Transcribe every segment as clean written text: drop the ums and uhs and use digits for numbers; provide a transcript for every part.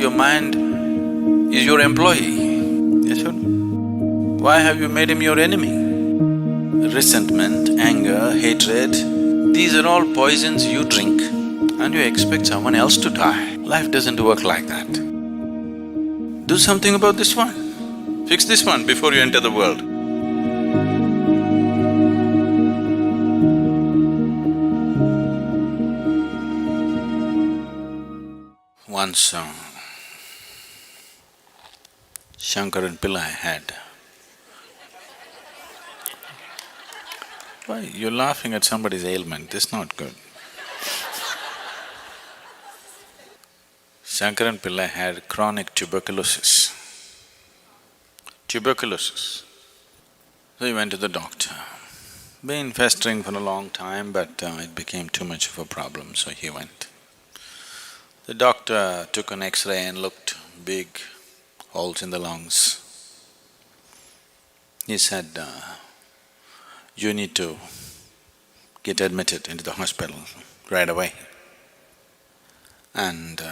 Your mind is your employee, yes or no? Why have you made him your enemy? Resentment, anger, hatred, these are all poisons you drink and you expect someone else to die. Life doesn't work like that. Do something about this one. Fix this one before you enter the world. Once Shankaran Pillai had… Why, you're laughing at somebody's ailment, this is not good. Shankaran Pillai had chronic tuberculosis. Tuberculosis. So he went to the doctor. Been festering for a long time, but it became too much of a problem, so he went. The doctor took an X-ray and looked, big holes in the lungs. He said, you need to get admitted into the hospital right away. And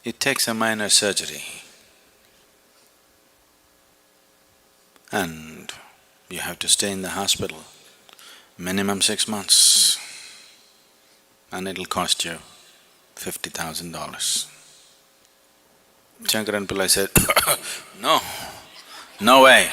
it takes a minor surgery. And you have to stay in the hospital minimum 6 months. And it'll cost you $50,000. Shankaran Pillai said, no, no way.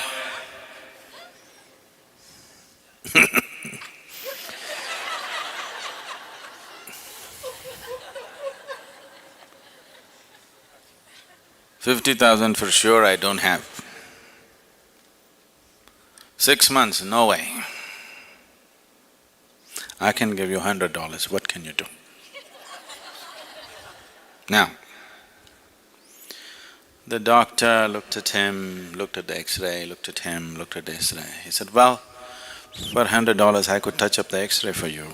$50,000 for sure I don't have. 6 months, no way. I can give you $100, what can you do? Now, the doctor looked at him, looked at the X-ray, looked at him, looked at the X-ray. He said, well, for $100 I could touch up the X-ray for you.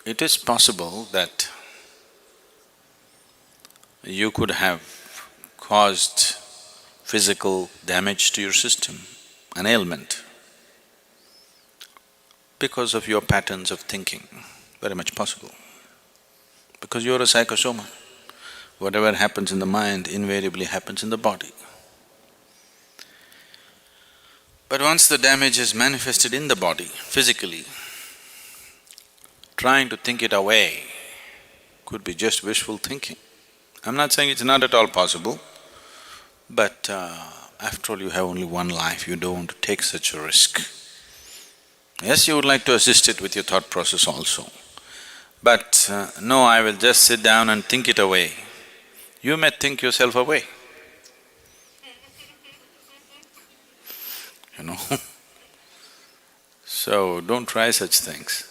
It is possible that you could have caused physical damage to your system, an ailment, because of your patterns of thinking, very much possible. Because you're a psychosoma, whatever happens in the mind invariably happens in the body. But once the damage is manifested in the body, physically, trying to think it away could be just wishful thinking. I'm not saying it's not at all possible, but after all you have only one life, you don't want to take such a risk. Yes, you would like to assist it with your thought process also, but no, I will just sit down and think it away. You may think yourself away. You know So, don't try such things.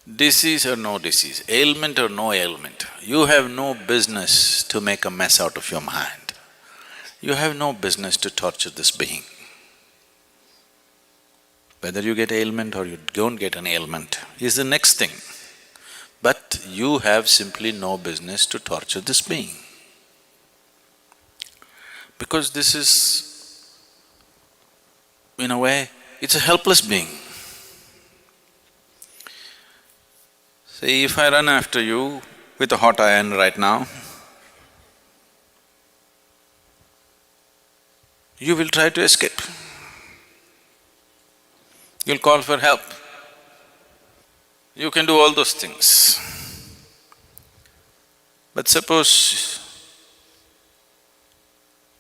Disease or no disease, ailment or no ailment, you have no business to make a mess out of your mind. You have no business to torture this being. Whether you get ailment or you don't get an ailment is the next thing. But you have simply no business to torture this being. Because this is, in a way, it's a helpless being. See, if I run after you with a hot iron right now, you will try to escape. You'll call for help. You can do all those things. But suppose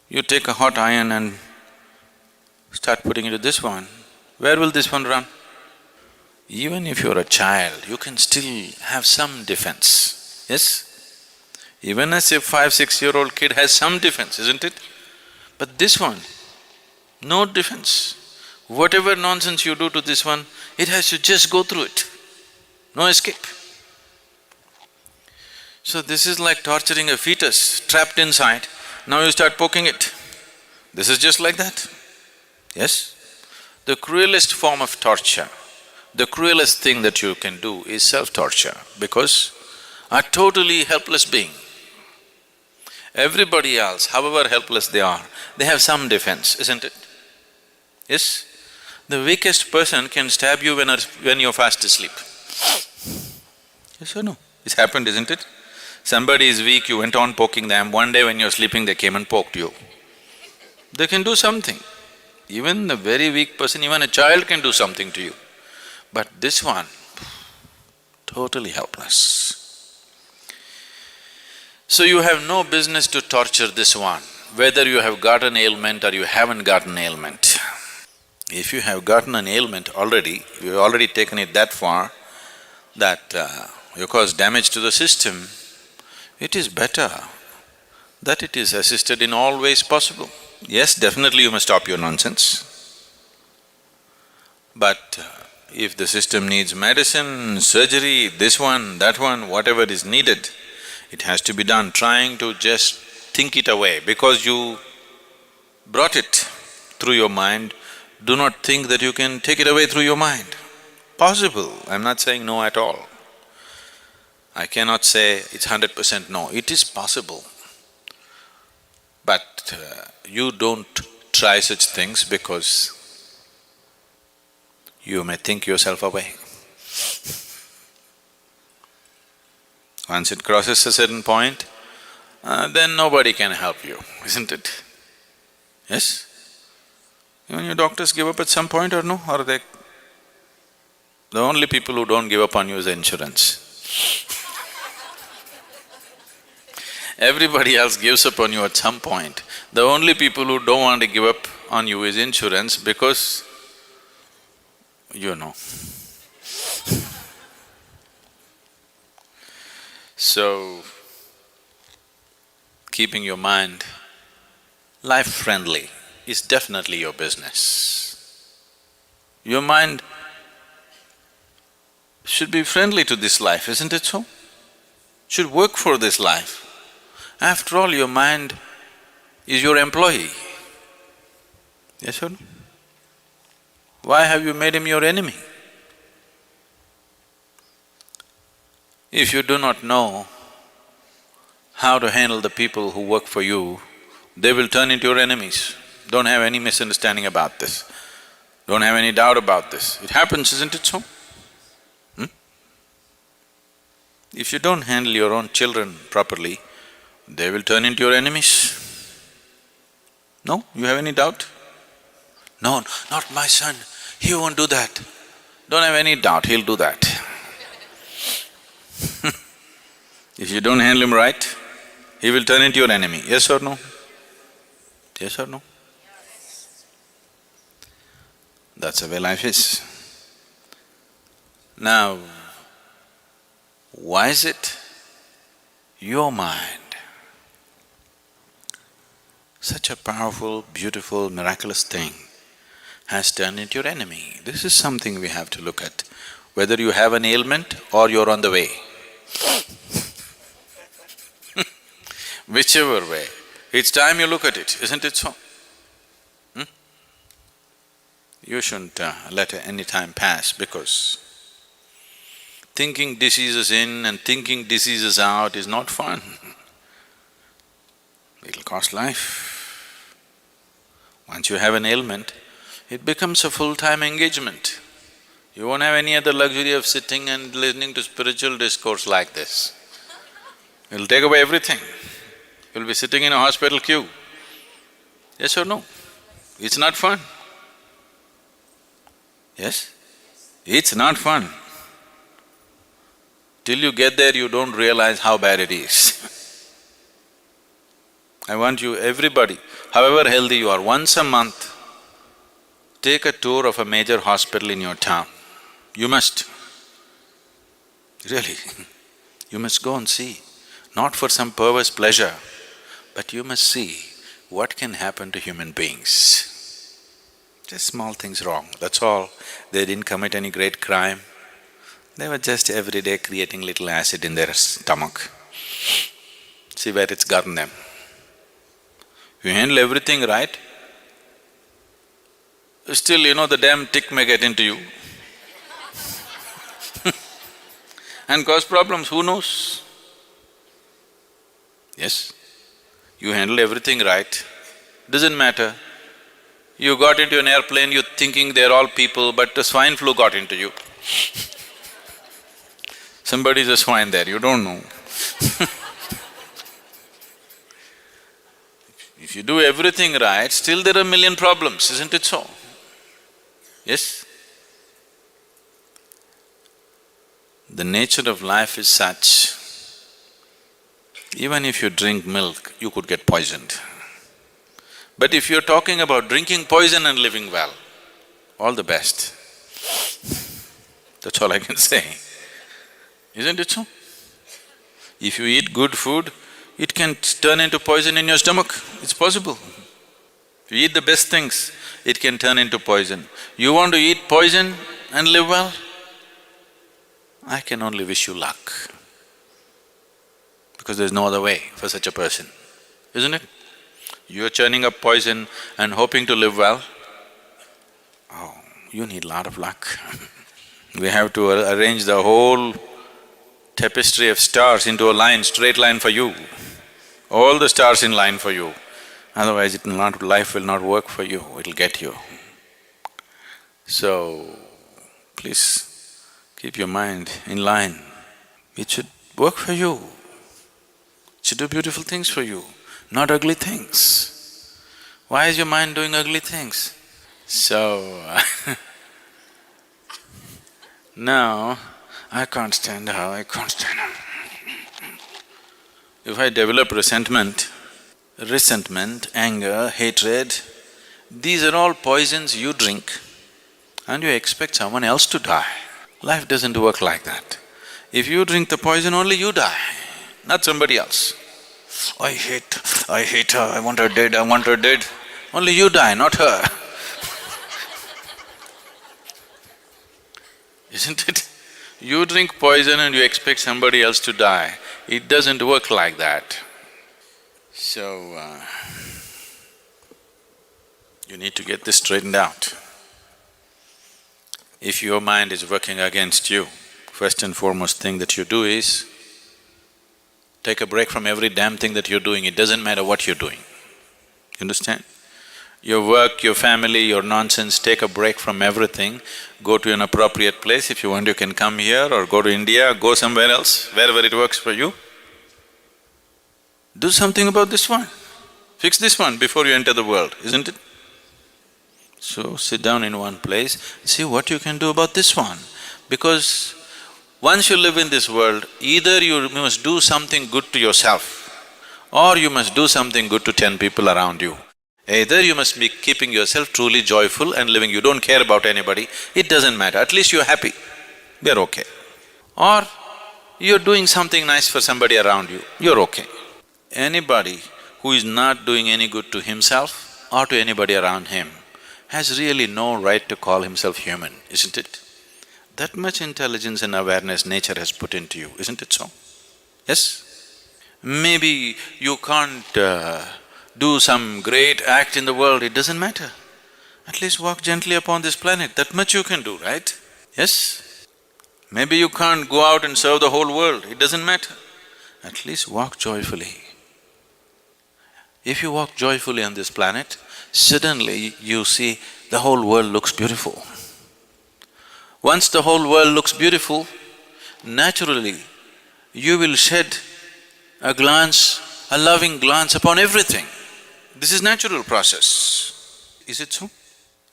you take a hot iron and start putting into this one, where will this one run? Even if you're a child, you can still have some defense, yes? Even as a 5-6-year-old kid has some defense, isn't it? But this one, no defense. Whatever nonsense you do to this one, it has to just go through it, no escape. So this is like torturing a fetus trapped inside, now you start poking it. This is just like that, yes? The cruelest form of torture, the cruelest thing that you can do is self-torture, because a totally helpless being Everybody else, however helpless they are, they have some defense, isn't it? Yes? The weakest person can stab you when you're fast asleep. Yes or no? It's happened, isn't it? Somebody is weak, you went on poking them, one day when you're sleeping they came and poked you. They can do something. Even a very weak person, even a child can do something to you. But this one, totally helpless. So you have no business to torture this one, whether you have got an ailment or you haven't got an ailment. If you have gotten an ailment already, you've already taken it that far that you cause damage to the system, it is better that it is assisted in all ways possible. Yes, definitely you must stop your nonsense. But if the system needs medicine, surgery, this one, that one, whatever is needed, it has to be done, trying to just think it away. Because you brought it through your mind, do not think that you can take it away through your mind. Possible, I'm not saying no at all. I cannot say it's 100% no, it is possible. But you don't try such things because you may think yourself away. Once it crosses a certain point, then nobody can help you, isn't it? Yes? Even your doctors give up at some point or no? Or they… The only people who don't give up on you is the insurance. Everybody else gives up on you at some point. The only people who don't want to give up on you is insurance because you know. So, keeping your mind life-friendly is definitely your business. Your mind should be friendly to this life, isn't it so? Should work for this life. After all, your mind is your employee. Yes or no? Why have you made him your enemy? If you do not know how to handle the people who work for you, they will turn into your enemies. Don't have any misunderstanding about this. Don't have any doubt about this. It happens, isn't it so? If you don't handle your own children properly, they will turn into your enemies. No? You have any doubt? No, not my son, he won't do that. Don't have any doubt, he'll do that. If you don't handle him right, he will turn into your enemy, yes or no? Yes or no? That's the way life is. Now, why is it your mind, such a powerful, beautiful, miraculous thing, has turned into your enemy? This is something we have to look at, whether you have an ailment or you're on the way. Whichever way, it's time you look at it, isn't it so? You shouldn't let any time pass because thinking diseases in and thinking diseases out is not fun. It'll cost life. Once you have an ailment, it becomes a full-time engagement. You won't have any other luxury of sitting and listening to spiritual discourse like this. It'll take away everything. You'll be sitting in a hospital queue. Yes or no? It's not fun. Yes? It's not fun. Till you get there, you don't realize how bad it is. I want you, everybody, however healthy you are, once a month, take a tour of a major hospital in your town. You must. Really, you must go and see. Not for some perverse pleasure, but you must see what can happen to human beings. Just small things wrong, that's all. They didn't commit any great crime. They were just every day creating little acid in their stomach. See where it's gotten them. You handle everything right, still the damn tick may get into you and cause problems, who knows? Yes? You handle everything right, doesn't matter. You got into an airplane, you're thinking they're all people, but the swine flu got into you. Somebody's a swine there, you don't know. If you do everything right, still there are a million problems, isn't it so? Yes? The nature of life is such, even if you drink milk, you could get poisoned. But if you're talking about drinking poison and living well, all the best. That's all I can say. Isn't it so? If you eat good food, it can turn into poison in your stomach, it's possible. If you eat the best things, it can turn into poison. You want to eat poison and live well? I can only wish you luck, because there's no other way for such a person, isn't it? You're churning up poison and hoping to live well? Oh, you need a lot of luck. We have to arrange the whole tapestry of stars into a line, straight line for you. All the stars in line for you. Otherwise life will not work for you, it'll get you. So, please keep your mind in line. It should work for you. It should do beautiful things for you, not ugly things. Why is your mind doing ugly things? So, now, I can't stand her, I can't stand her. If I develop resentment, anger, hatred, these are all poisons you drink and you expect someone else to die. Life doesn't work like that. If you drink the poison, only you die, not somebody else. I hate her, I want her dead. Only you die, not her. Isn't it? You drink poison and you expect somebody else to die. It doesn't work like that. So, you need to get this straightened out. If your mind is working against you, first and foremost thing that you do is take a break from every damn thing that you're doing, it doesn't matter what you're doing. You understand? Your work, your family, your nonsense, take a break from everything, go to an appropriate place. If you want, you can come here or go to India, go somewhere else, wherever it works for you. Do something about this one. Fix this one before you enter the world, isn't it? So, sit down in one place, see what you can do about this one. Because once you live in this world, either you must do something good to yourself or you must do something good to 10 people around you. Either you must be keeping yourself truly joyful and living, you don't care about anybody, it doesn't matter, at least you're happy, you're okay. Or you're doing something nice for somebody around you, you're okay. Anybody who is not doing any good to himself or to anybody around him has really no right to call himself human, isn't it? That much intelligence and awareness nature has put into you, isn't it so? Yes? Maybe you can't do some great act in the world, it doesn't matter. At least walk gently upon this planet, that much you can do, right? Yes? Maybe you can't go out and serve the whole world, it doesn't matter. At least walk joyfully. If you walk joyfully on this planet, suddenly you see the whole world looks beautiful. Once the whole world looks beautiful, naturally you will shed a glance, a loving glance upon everything. This is natural process, is it so?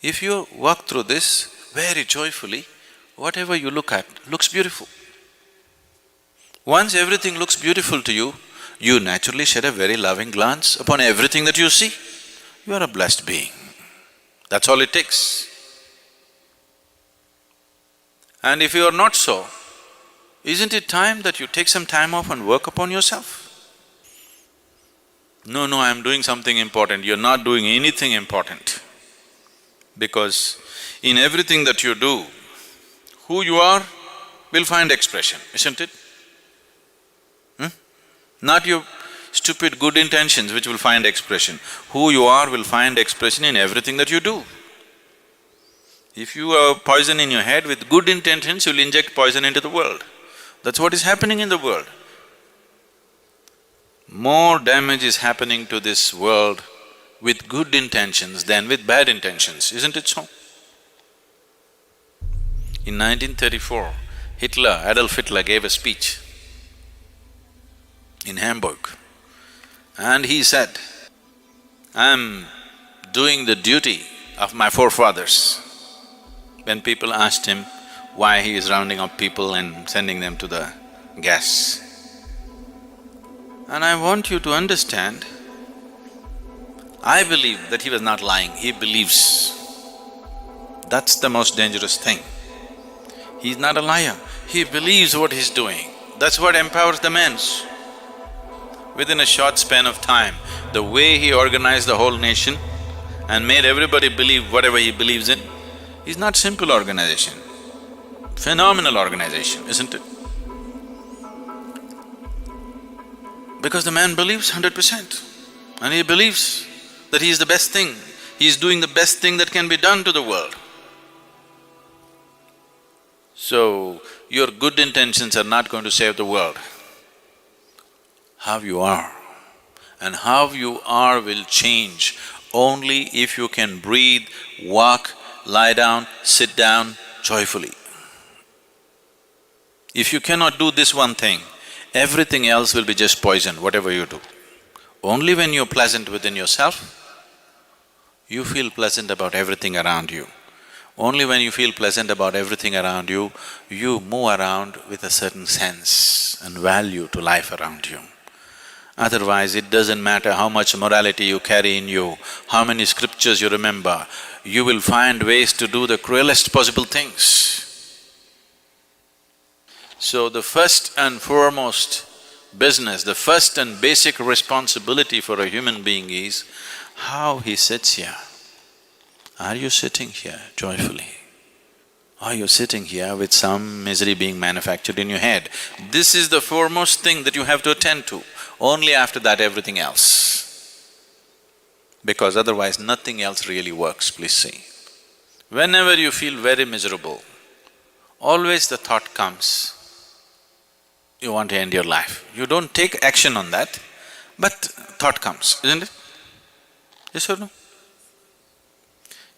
If you walk through this very joyfully, whatever you look at looks beautiful. Once everything looks beautiful to you, you naturally shed a very loving glance upon everything that you see. You are a blessed being. That's all it takes. And if you are not so, isn't it time that you take some time off and work upon yourself? No, I'm doing something important. You're not doing anything important. Because in everything that you do, who you are will find expression, isn't it? Not your stupid good intentions which will find expression. Who you are will find expression in everything that you do. If you have poison in your head, with good intentions, you'll inject poison into the world. That's what is happening in the world. more damage is happening to this world with good intentions than with bad intentions, isn't it so? In 1934, Adolf Hitler gave a speech in Hamburg, and he said, "I'm doing the duty of my forefathers." When people asked him why he is rounding up people and sending them to the gas. And I want you to understand, I believe that he was not lying, he believes. That's the most dangerous thing. He's not a liar, he believes what he's doing. That's what empowers the man. Within a short span of time, the way he organized the whole nation and made everybody believe whatever he believes in, is not simple organization, phenomenal organization, isn't it? Because the man believes 100%, and he believes that he is the best thing, he is doing the best thing that can be done to the world. So, your good intentions are not going to save the world. How you are, and how you are will change only if you can breathe, walk, lie down, sit down joyfully. If you cannot do this one thing, everything else will be just poison, whatever you do. Only when you're pleasant within yourself, you feel pleasant about everything around you. Only when you feel pleasant about everything around you, you move around with a certain sense and value to life around you. Otherwise, it doesn't matter how much morality you carry in you, how many scriptures you remember, you will find ways to do the cruelest possible things. So the first and foremost business, the first and basic responsibility for a human being is how he sits here. Are you sitting here joyfully? Are you sitting here with some misery being manufactured in your head? This is the foremost thing that you have to attend to. Only after that everything else. Because otherwise nothing else really works, please see. Whenever you feel very miserable, always the thought comes, you want to end your life. You don't take action on that, but thought comes, isn't it? Yes or no?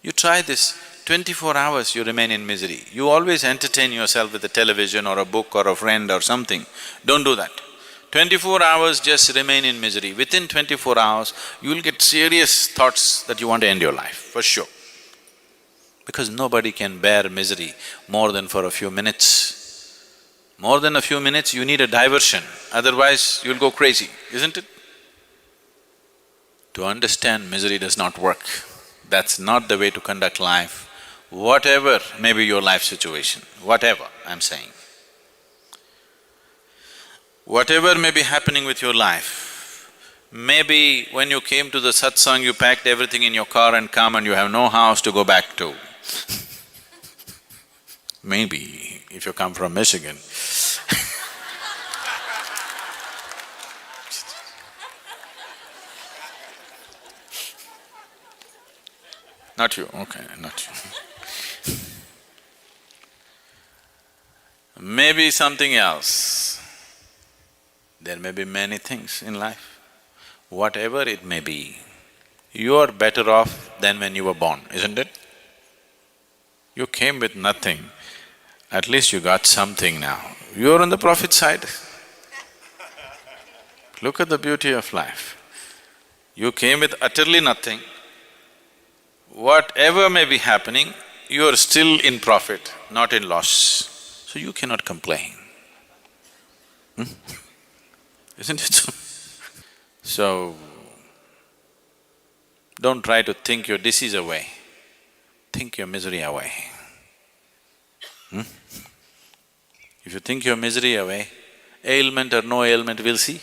You try this, 24 hours you remain in misery. You always entertain yourself with a television or a book or a friend or something. Don't do that. 24 hours just remain in misery. Within 24 hours, you will get serious thoughts that you want to end your life, for sure. Because nobody can bear misery more than for a few minutes. More than a few minutes, you need a diversion, otherwise you'll go crazy, isn't it? To understand misery does not work. That's not the way to conduct life, whatever may be your life situation, whatever I'm saying. Whatever may be happening with your life, maybe when you came to the satsang, you packed everything in your car and come and you have no house to go back to. Maybe, if you come from Michigan. Not you, okay, not you. Maybe something else. There may be many things in life. Whatever it may be, you are better off than when you were born, isn't it? You came with nothing, at least you got something now. You're on the profit side. Look at the beauty of life. You came with utterly nothing. Whatever may be happening, you are still in profit, not in loss. So you cannot complain. Isn't it so? So, don't try to think your disease away, think your misery away. If you think your misery away, ailment or no ailment, we'll see.